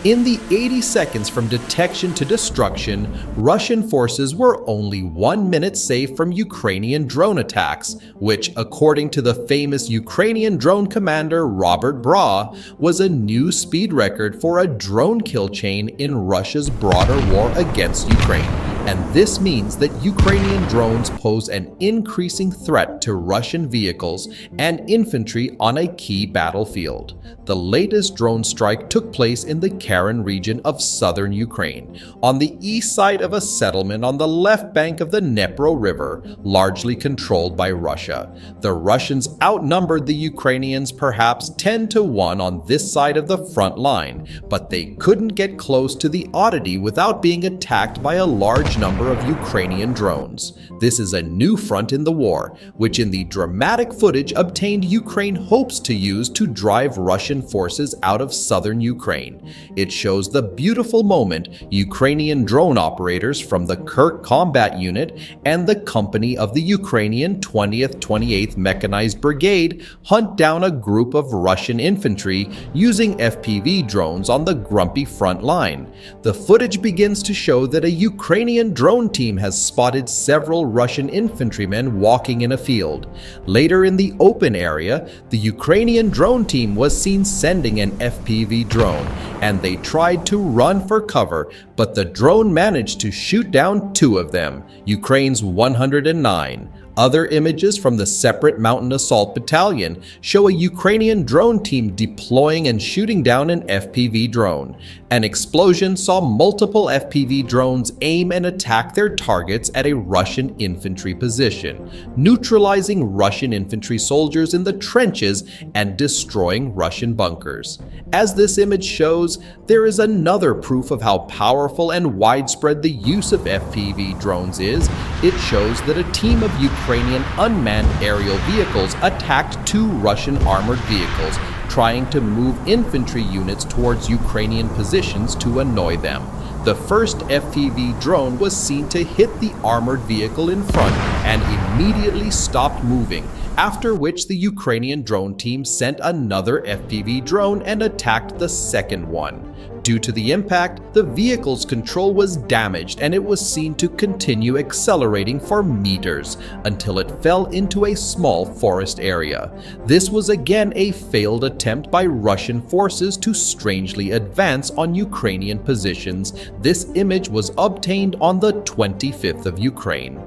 In the 80 seconds from detection to destruction, Russian forces were only 1 minute safe from Ukrainian drone attacks, which, according to the famous Ukrainian drone commander Robert Bra, was a new speed record for a drone kill chain in Russia's broader war against Ukraine. And this means that Ukrainian drones pose an increasing threat to Russian vehicles and infantry on a key battlefield. The latest drone strike took place in the Karen region of southern Ukraine, on the east side of a settlement on the left bank of the Dnipro River, largely controlled by Russia. The Russians outnumbered the Ukrainians perhaps 10-1 on this side of the front line, but they couldn't get close to the oddity without being attacked by a large number of Ukrainian drones. This is a new front in the war, which in the dramatic footage obtained Ukraine hopes to use to drive Russian forces out of southern Ukraine. It shows the beautiful moment Ukrainian drone operators from the Kirk Combat Unit and the company of the Ukrainian 20th 28th Mechanized Brigade hunt down a group of Russian infantry using FPV drones on the Grumpy front line. The footage begins to show that a Ukrainian drone team has spotted several Russian infantrymen walking in a field. Later in the open area, the Ukrainian drone team was seen sending an FPV drone, and they tried to run for cover, but the drone managed to shoot down 2 of them, Ukraine's 109. Other images from the separate Mountain Assault Battalion show a Ukrainian drone team deploying and shooting down an FPV drone. An explosion saw multiple FPV drones aim and attack their targets at a Russian infantry position, neutralizing Russian infantry soldiers in the trenches and destroying Russian bunkers. As this image shows, there is another proof of how powerful and widespread the use of FPV drones is. It shows that a team of Ukrainian unmanned aerial vehicles attacked 2 Russian armored vehicles, trying to move infantry units towards Ukrainian positions to annoy them. The first FPV drone was seen to hit the armored vehicle in front and immediately stopped moving, after which the Ukrainian drone team sent another FPV drone and attacked the second one. Due to the impact, the vehicle's control was damaged and it was seen to continue accelerating for meters until it fell into a small forest area. This was again a failed attempt by Russian forces to strangely advance on Ukrainian positions. This image was obtained on the 25th of Ukraine.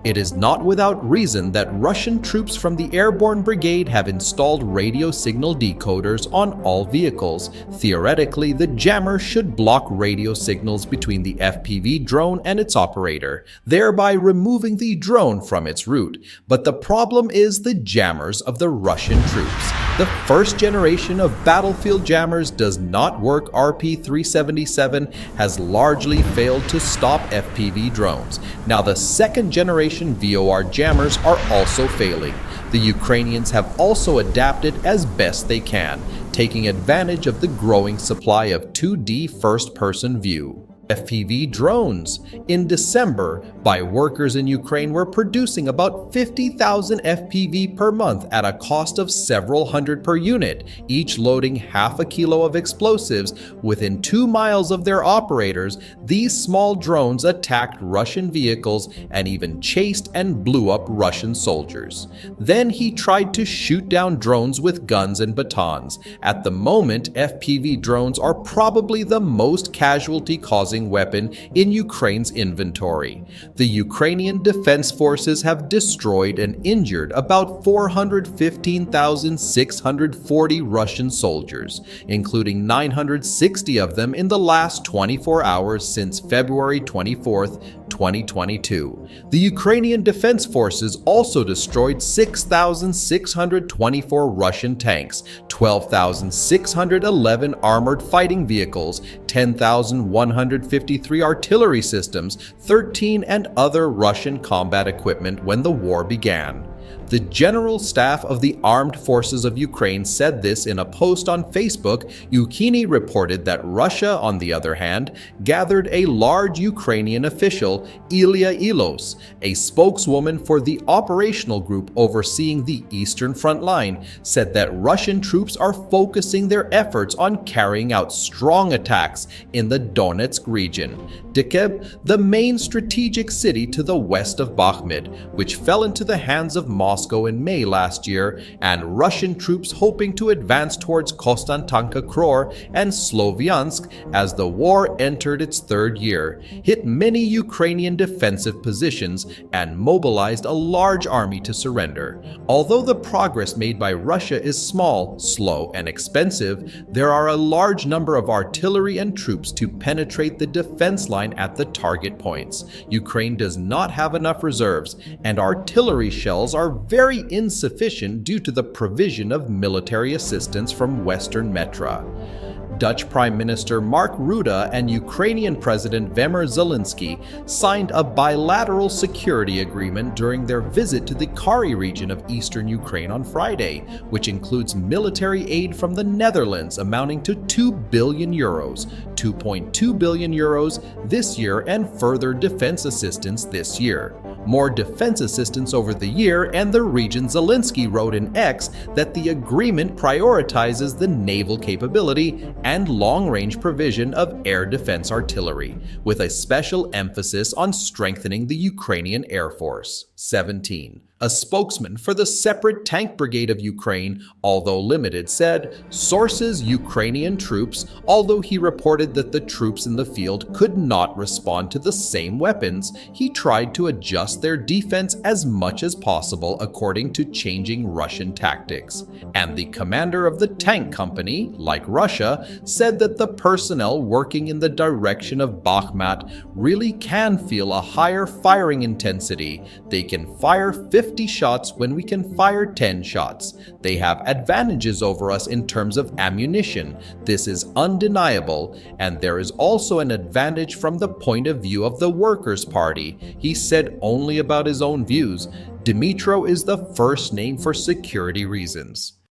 It is not without reason that Russian troops from the Airborne Brigade have installed radio signal decoders on all vehicles. Theoretically, the jammer should block radio signals between the FPV drone and its operator, thereby removing the drone from its route. But the problem is the jammers of the Russian troops. The first generation of battlefield jammers does not work. RP-377 has largely failed to stop FPV drones. Now the second generation VOR jammers are also failing. The Ukrainians have also adapted as best they can, taking advantage of the growing supply of 2D first-person view. FPV drones. In December, by workers in Ukraine were producing about 50,000 FPV per month at a cost of several hundred per unit, each loading half a kilo of explosives. Within 2 miles of their operators, these small drones attacked Russian vehicles and even chased and blew up Russian soldiers. Then he tried to shoot down drones with guns and batons. At the moment, FPV drones are probably the most casualty-causing weapon in Ukraine's inventory. The Ukrainian Defense Forces have destroyed and injured about 415,640 Russian soldiers, including 960 of them in the last 24 hours since February 24th, 2022. The Ukrainian Defense Forces also destroyed 6,624 Russian tanks, 12,611 armored fighting vehicles, 10,153 artillery systems, 13 and other Russian combat equipment when the war began. The General Staff of the Armed Forces of Ukraine said this in a post on Facebook. Ukini reported that Russia, on the other hand, gathered a large Ukrainian official, Ilya Ilos, a spokeswoman for the operational group overseeing the Eastern Front Line, said that Russian troops are focusing their efforts on carrying out strong attacks in the Donetsk region. Dekeb, the main strategic city to the west of Bakhmut, which fell into the hands of Moscow in May last year, and Russian troops hoping to advance towards Kostantanka-Kror and Sloviansk as the war entered its third year, hit many Ukrainian defensive positions and mobilized a large army to surrender. Although the progress made by Russia is small, slow, and expensive, there are a large number of artillery and troops to penetrate the defense line at the target points. Ukraine does not have enough reserves, and artillery shells are very insufficient due to the provision of military assistance from Western Metra. Dutch Prime Minister Mark Rutte and Ukrainian President Volodymyr Zelensky signed a bilateral security agreement during their visit to the Kari region of eastern Ukraine on Friday, which includes military aid from the Netherlands amounting to 2 billion euros, 2.2 billion euros this year, and further defense assistance this year. More defense assistance over the year, and the region. Zelensky wrote in X that the agreement prioritizes the naval capability and long-range provision of air defense artillery, with a special emphasis on strengthening the Ukrainian Air Force. 17. A spokesman for the Separate Tank Brigade of Ukraine, although limited, said, sources Ukrainian troops, although he reported that the troops in the field could not respond to the same weapons, he tried to adjust their defense as much as possible according to changing Russian tactics. And the commander of the tank company, like Russia, said that the personnel working in the direction of Bakhmut really can feel a higher firing intensity. They can fire 50 shots when we can fire 10 shots. They have advantages over us in terms of ammunition. This is undeniable, and there is also an advantage from the point of view of the Workers' Party. He said only about his own views. Dmytro is the first name for security reasons.